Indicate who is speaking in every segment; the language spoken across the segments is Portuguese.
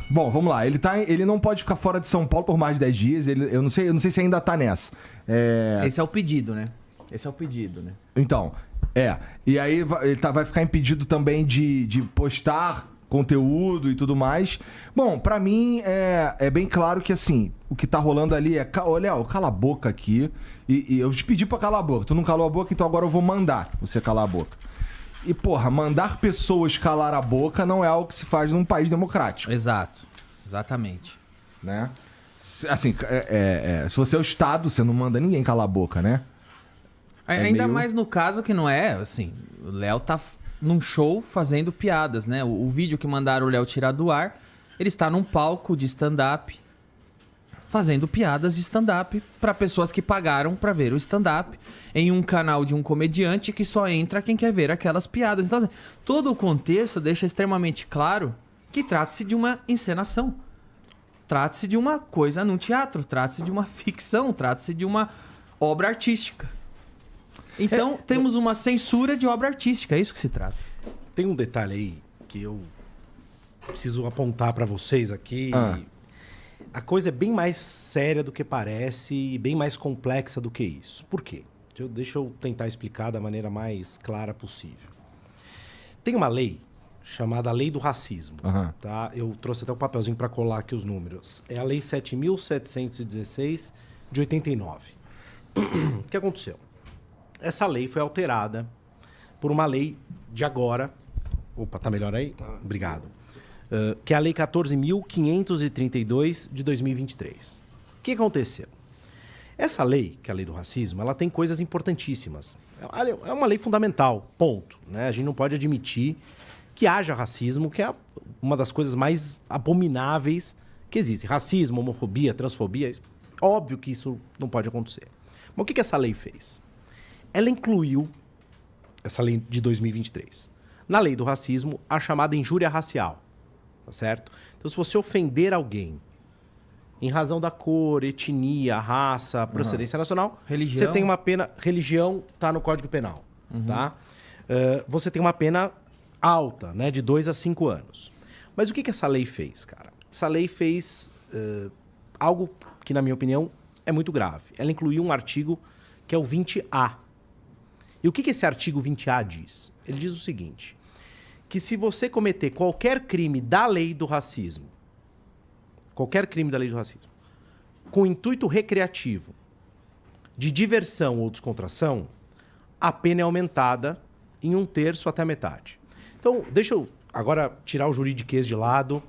Speaker 1: Bom, vamos lá. Ele não pode ficar fora de São Paulo por mais de 10 dias. Eu não sei se ainda tá nessa.
Speaker 2: Esse é o pedido, né?
Speaker 1: Então, E aí vai ficar impedido também de postar conteúdo e tudo mais. Bom, pra mim é bem claro que assim, o que tá rolando ali é... Ô, Léo, cala a boca aqui. E eu te pedi pra calar a boca. Tu não calou a boca, então agora eu vou mandar você calar a boca. E, porra, mandar pessoas calar a boca não é algo que se faz num país democrático.
Speaker 2: Exato. Exatamente.
Speaker 1: Né? Assim, se você é o Estado, você não manda ninguém calar a boca, né?
Speaker 2: Ainda mais no caso que não é, assim, o Léo tá num show fazendo piadas, né? O vídeo que mandaram o Léo tirar do ar, ele está num palco de stand-up fazendo piadas de stand-up para pessoas que pagaram para ver o stand-up em um canal de um comediante que só entra quem quer ver aquelas piadas. Então, assim, todo o contexto deixa extremamente claro que trata-se de uma encenação. Trata-se de uma coisa num teatro, trata-se de uma ficção, trata-se de uma obra artística. Então, temos uma censura de obra artística, é isso que se trata.
Speaker 3: Tem um detalhe aí que eu preciso apontar para vocês aqui. A coisa é bem mais séria do que parece e bem mais complexa do que isso. Por quê? Deixa eu tentar explicar da maneira mais clara possível. Tem uma lei chamada Lei do Racismo. Tá? Eu trouxe até um papelzinho para colar aqui os números. É a Lei 7.716 de 89. O que aconteceu? Essa lei foi alterada por uma lei de agora... Opa, tá melhor aí? Tá. Obrigado. Que é a Lei 14.532 de 2023. O que aconteceu? Essa lei, que é a Lei do Racismo, ela tem coisas importantíssimas. É uma lei fundamental, ponto. Né? A gente não pode admitir que haja racismo, que é uma das coisas mais abomináveis que existe. Racismo, homofobia, transfobia, óbvio que isso não pode acontecer. Mas o que essa lei fez? Ela incluiu, essa lei de 2023, na Lei do Racismo, a chamada injúria racial. Tá certo? Então, se você ofender alguém em razão da cor, etnia, raça, procedência nacional,
Speaker 2: religião.
Speaker 3: Você tem uma pena... Religião está no Código Penal. Tá? Você tem uma pena alta, né? De 2 a 5 anos. Mas o que essa lei fez, cara? Essa lei fez algo que, na minha opinião, é muito grave. Ela incluiu um artigo que é o 20A. E o que esse artigo 20A diz? Ele diz o seguinte... que se você cometer qualquer crime da lei do racismo, com intuito recreativo, de diversão ou descontração, a pena é aumentada em 1/3 até a metade. Então, deixa eu agora tirar o juridiquês de lado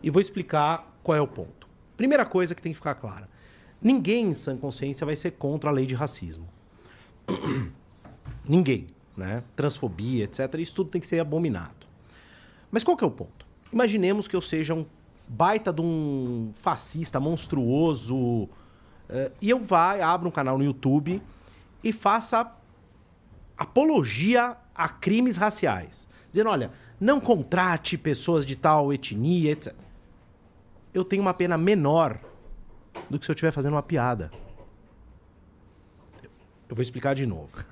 Speaker 3: e vou explicar qual é o ponto. Primeira coisa que tem que ficar clara. Ninguém em sã consciência vai ser contra a lei de racismo. Ninguém, né? Transfobia, etc. Isso tudo tem que ser abominado. Mas qual que é o ponto? Imaginemos que eu seja um baita de um fascista monstruoso e eu abro um canal no YouTube e faça apologia a crimes raciais. Dizendo, olha, não contrate pessoas de tal etnia, etc. Eu tenho uma pena menor do que se eu estiver fazendo uma piada. Eu vou explicar de novo.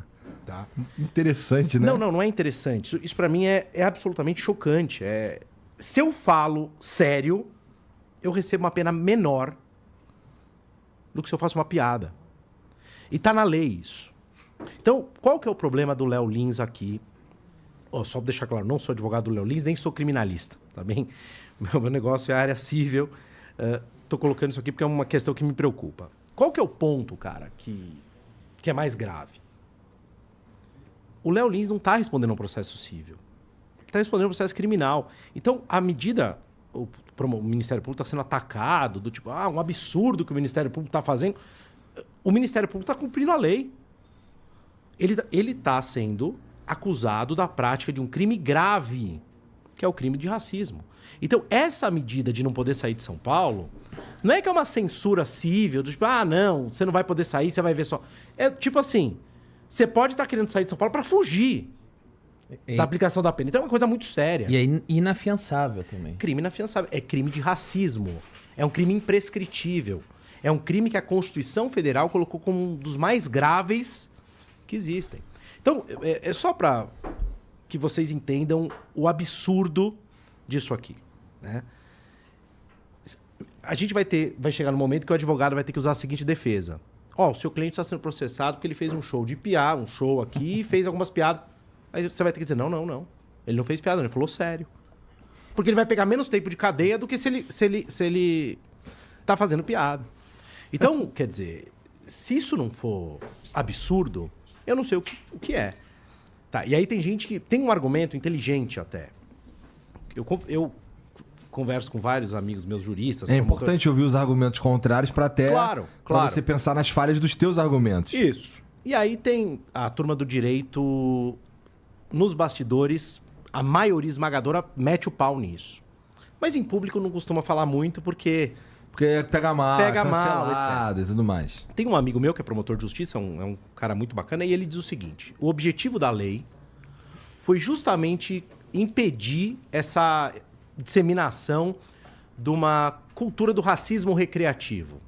Speaker 3: Tá?
Speaker 1: Interessante, né?
Speaker 3: Não é interessante. Isso pra mim é absolutamente chocante. Se eu falo sério, eu recebo uma pena menor do que se eu faço uma piada. E tá na lei isso. Então, qual que é o problema do Léo Lins aqui? Só pra deixar claro, não sou advogado do Léo Lins, nem sou criminalista, tá bem? Meu negócio é a área civil. Tô colocando isso aqui porque é uma questão que me preocupa. Qual que é o ponto, cara, que é mais grave? O Léo Lins não está respondendo a um processo civil. Ele está respondendo a um processo criminal. Então, a medida... O Ministério Público está sendo atacado, do tipo, um absurdo que o Ministério Público está fazendo. O Ministério Público está cumprindo a lei. Ele está sendo acusado da prática de um crime grave, que é o crime de racismo. Então, essa medida de não poder sair de São Paulo, não é que é uma censura civil, do tipo, não, você não vai poder sair, você vai ver só... É tipo assim... Você pode estar querendo sair de São Paulo para fugir da aplicação da pena. Então é uma coisa muito séria.
Speaker 2: E é inafiançável também.
Speaker 3: Crime inafiançável. É crime de racismo. É um crime imprescritível. É um crime que a Constituição Federal colocou como um dos mais graves que existem. Então, é só para que vocês entendam o absurdo disso aqui. Né? A gente vai chegar no momento que o advogado vai ter que usar a seguinte defesa. O seu cliente está sendo processado porque ele fez um show de piada, um show aqui, e fez algumas piadas. Aí você vai ter que dizer, não. Ele não fez piada, ele falou sério. Porque ele vai pegar menos tempo de cadeia do que se ele tá fazendo piada. Então, quer dizer, se isso não for absurdo, eu não sei o que é. Tá, e aí tem gente que tem um argumento inteligente até. Eu converso com vários amigos meus juristas.
Speaker 1: É importante ouvir os argumentos contrários para até pra você pensar nas falhas dos teus argumentos.
Speaker 3: Isso. E aí tem a turma do direito nos bastidores, a maioria esmagadora mete o pau nisso. Mas em público não costuma falar muito porque
Speaker 1: pega mal,
Speaker 3: etc.
Speaker 1: e tudo mais.
Speaker 3: Tem um amigo meu que é promotor de justiça, é um cara muito bacana, e ele diz o seguinte: o objetivo da lei foi justamente impedir essa disseminação de uma cultura do racismo recreativo.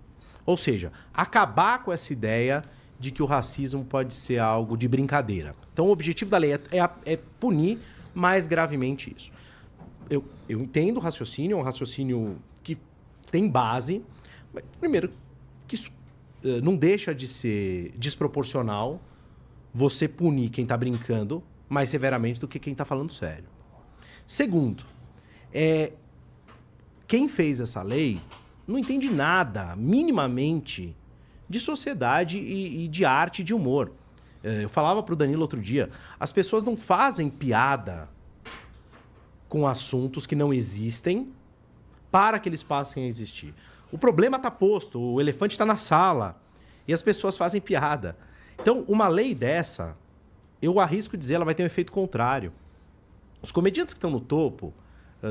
Speaker 3: Ou seja, acabar com essa ideia de que o racismo pode ser algo de brincadeira. Então o objetivo da lei é punir mais gravemente isso. Eu entendo o raciocínio, é um raciocínio que tem base. Mas, primeiro, que isso não deixa de ser desproporcional você punir quem está brincando mais severamente do que quem está falando sério. Segundo, quem fez essa lei não entende nada, minimamente, de sociedade e de arte e de humor. Eu falava para o Danilo outro dia, as pessoas não fazem piada com assuntos que não existem para que eles passem a existir. O problema está posto, o elefante está na sala e as pessoas fazem piada. Então, uma lei dessa, eu arrisco dizer, ela vai ter um efeito contrário. Os comediantes que estão no topo,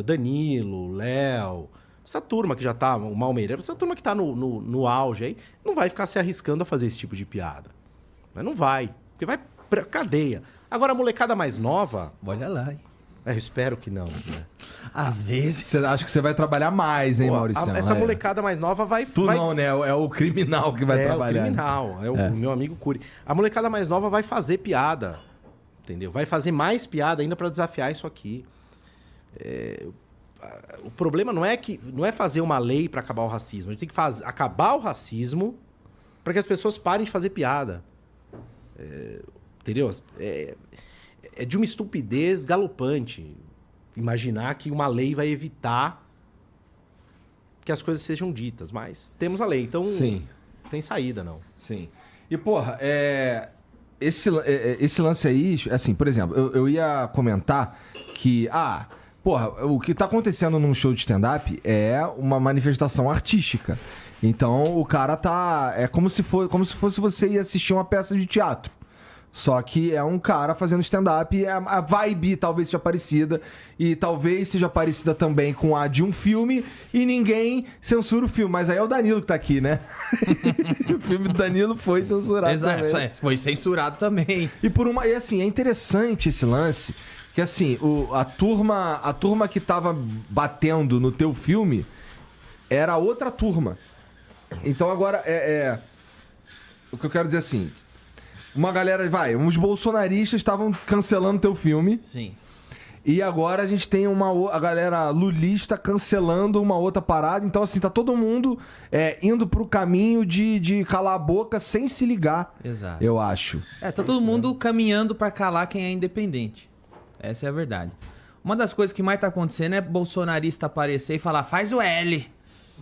Speaker 3: Danilo, Léo, essa turma que já está, o Malmeira, essa turma que está no auge aí, não vai ficar se arriscando a fazer esse tipo de piada. Mas não vai, porque vai pra cadeia. Agora, a molecada mais nova...
Speaker 2: Olha lá, hein?
Speaker 3: Eu espero que não. Né?
Speaker 2: Às vezes...
Speaker 1: Você acha que você vai trabalhar mais, hein, Maurício?
Speaker 3: Essa molecada mais nova vai...
Speaker 1: Não, né? É o criminal que vai trabalhar.
Speaker 3: É o criminal, o meu amigo Cury. A molecada mais nova vai fazer piada, entendeu? Vai fazer mais piada ainda para desafiar isso aqui. O problema não é fazer uma lei para acabar o racismo. A gente tem que acabar o racismo para que as pessoas parem de fazer piada. Entendeu? É de uma estupidez galopante imaginar que uma lei vai evitar que as coisas sejam ditas. Mas temos a lei, então
Speaker 1: Sim.
Speaker 3: Não tem saída, não.
Speaker 1: Sim. E, porra, esse lance aí, assim, por exemplo, eu ia comentar que, porra, o que tá acontecendo num show de stand-up é uma manifestação artística. Então, o cara tá... É como se fosse você ir assistir uma peça de teatro. Só que é um cara fazendo stand-up e a vibe talvez seja parecida. E talvez seja parecida também com a de um filme e ninguém censura o filme. Mas aí é o Danilo que tá aqui, né? O filme do Danilo foi censurado também.
Speaker 2: Foi censurado também.
Speaker 1: E assim, é interessante esse lance. Que assim, a turma que tava batendo no teu filme era outra turma. Então agora o que eu quero dizer assim... Uma galera, uns bolsonaristas estavam cancelando teu filme.
Speaker 2: Sim.
Speaker 1: E agora a gente tem a galera lulista cancelando uma outra parada. Então, assim, tá todo mundo indo pro caminho de calar a boca sem se ligar.
Speaker 2: Exato.
Speaker 1: Eu acho.
Speaker 2: Tá todo mundo caminhando pra calar quem é independente. Essa é a verdade. Uma das coisas que mais tá acontecendo é bolsonarista aparecer e falar, faz o L.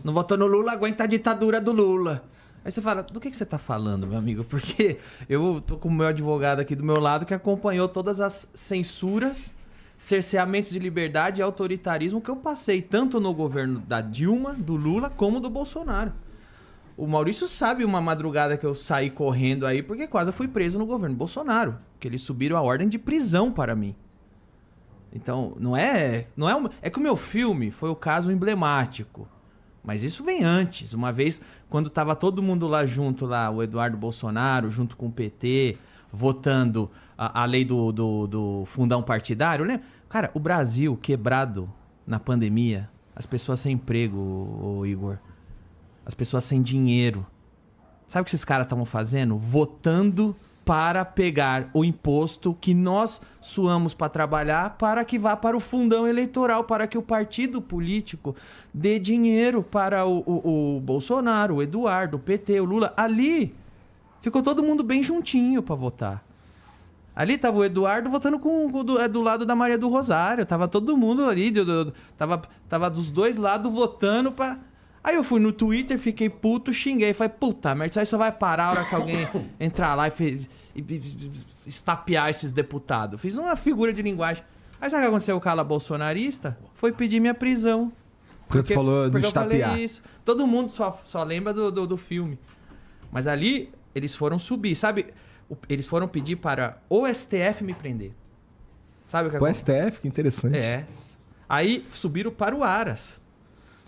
Speaker 2: Não votou no Lula, aguenta a ditadura do Lula. Aí você fala, do que você tá falando, meu amigo? Porque eu tô com o meu advogado aqui do meu lado que acompanhou todas as censuras, cerceamentos de liberdade e autoritarismo que eu passei, tanto no governo da Dilma, do Lula, como do Bolsonaro. O Maurício sabe uma madrugada que eu saí correndo aí porque quase fui preso no governo Bolsonaro, que eles subiram a ordem de prisão para mim. Então, é que o meu filme foi o caso emblemático. Mas isso vem antes. Uma vez, quando tava todo mundo lá junto, o Eduardo Bolsonaro, junto com o PT, votando a lei do fundão partidário, né? Cara, o Brasil quebrado na pandemia, as pessoas sem emprego, ô Igor, as pessoas sem dinheiro. Sabe o que esses caras estavam fazendo? Votando para pegar o imposto que nós suamos para trabalhar para que vá para o fundão eleitoral, para que o partido político dê dinheiro para o Bolsonaro, o Eduardo, o PT, o Lula. Ali ficou todo mundo bem juntinho para votar. Ali tava o Eduardo votando do lado da Maria do Rosário. Tava todo mundo ali, tava dos dois lados votando para... Aí eu fui no Twitter, fiquei puto, xinguei. Falei, puta merda, isso aí só vai parar a hora que alguém entrar lá e estapear esses deputados. Fiz uma figura de linguagem. Aí sabe o que aconteceu? O cara bolsonarista foi pedir minha prisão.
Speaker 1: Porque tu falou do estapear.
Speaker 2: Eu falei isso. Todo mundo só lembra do filme. Mas ali, eles foram subir, sabe? Eles foram pedir para o STF me prender. Sabe o que aconteceu?
Speaker 1: O STF, que interessante.
Speaker 2: É. Aí subiram para o Aras.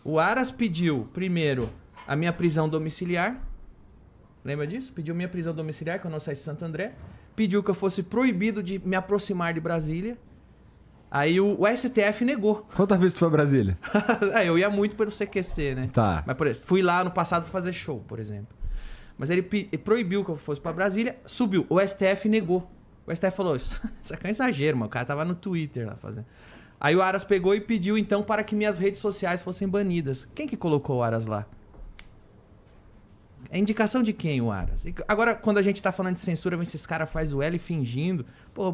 Speaker 2: O Aras pediu, primeiro, a minha prisão domiciliar. Lembra disso? Pediu minha prisão domiciliar, que eu não saí de Santo André. Pediu que eu fosse proibido de me aproximar de Brasília. Aí o STF negou.
Speaker 1: Quantas vezes tu foi a Brasília?
Speaker 2: Eu ia muito pelo CQC, né?
Speaker 1: Tá.
Speaker 2: Mas, por exemplo, fui lá no passado pra fazer show, por exemplo. Mas ele proibiu que eu fosse pra Brasília, subiu. O STF negou. O STF falou, isso aqui é um exagero, mano. O cara tava no Twitter lá fazendo... Aí o Aras pegou e pediu, então, para que minhas redes sociais fossem banidas. Quem que colocou o Aras lá? É indicação de quem, o Aras? Agora, quando a gente tá falando de censura, vem esses caras faz o L fingindo. Pô,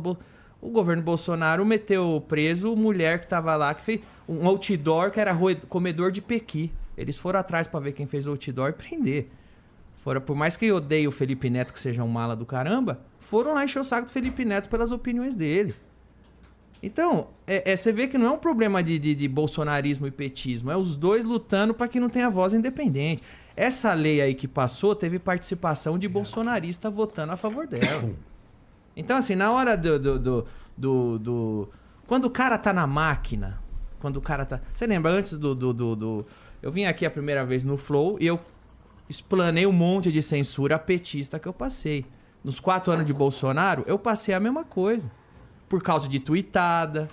Speaker 2: o governo Bolsonaro meteu preso mulher que tava lá, que fez um outdoor que era comedor de pequi. Eles foram atrás para ver quem fez o outdoor e prender. Por mais que eu odeie o Felipe Neto, que seja um mala do caramba, foram lá encher o saco do Felipe Neto pelas opiniões dele. Então, você vê que não é um problema de bolsonarismo e petismo, é os dois lutando para que não tenha voz independente. Essa lei aí que passou teve participação de bolsonarista votando a favor dela. Então, assim, na hora quando o cara tá na máquina, quando o cara tá... Você lembra, antes eu vim aqui a primeira vez no Flow e eu explanei um monte de censura petista que eu passei. Nos 4 anos de Bolsonaro, eu passei a mesma coisa. Por causa de tuitada,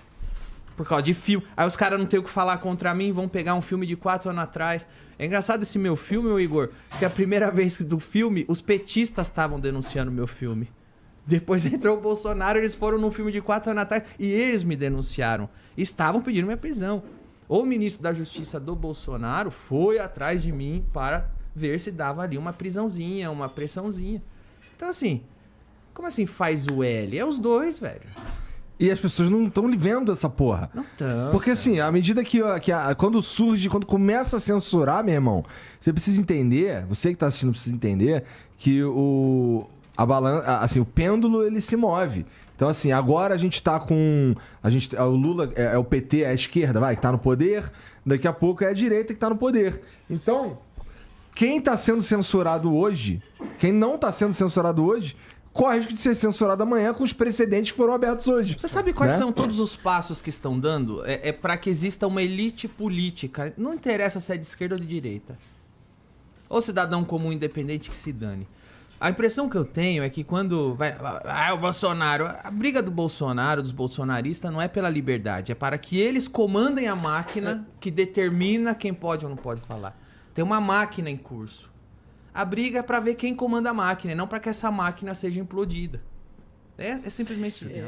Speaker 2: por causa de filme. Aí os caras não tem o que falar contra mim, vão pegar um filme de 4 anos atrás. É engraçado esse meu filme, meu Igor, que a primeira vez do filme, os petistas estavam denunciando o meu filme. Depois entrou o Bolsonaro, eles foram num filme de 4 anos atrás e eles me denunciaram. Estavam pedindo minha prisão. O ministro da Justiça do Bolsonaro foi atrás de mim para ver se dava ali uma prisãozinha, uma pressãozinha. Então, assim, como assim faz o L? É os dois, velho.
Speaker 1: E as pessoas não estão vendo essa porra.
Speaker 2: Não estão.
Speaker 1: Porque assim, à medida quando começa a censurar, meu irmão, você precisa entender, você que tá assistindo precisa entender que o pêndulo ele se move. Então assim, agora a gente tá com o Lula é o PT, é a esquerda, que tá no poder, daqui a pouco é a direita que tá no poder. Então, quem tá sendo censurado hoje, quem não tá sendo censurado hoje, corre o risco de ser censurado amanhã com os precedentes que foram abertos hoje.
Speaker 2: Você sabe quais são todos os passos que estão dando? É para que exista uma elite política. Não interessa se é de esquerda ou de direita. Ou cidadão comum independente que se dane. A impressão que eu tenho é que quando vai... o Bolsonaro... A briga do Bolsonaro, dos bolsonaristas, não é pela liberdade. É para que eles comandem a máquina que determina quem pode ou não pode falar. Tem uma máquina em curso. A briga é para ver quem comanda a máquina, e não para que essa máquina seja implodida. É simplesmente isso.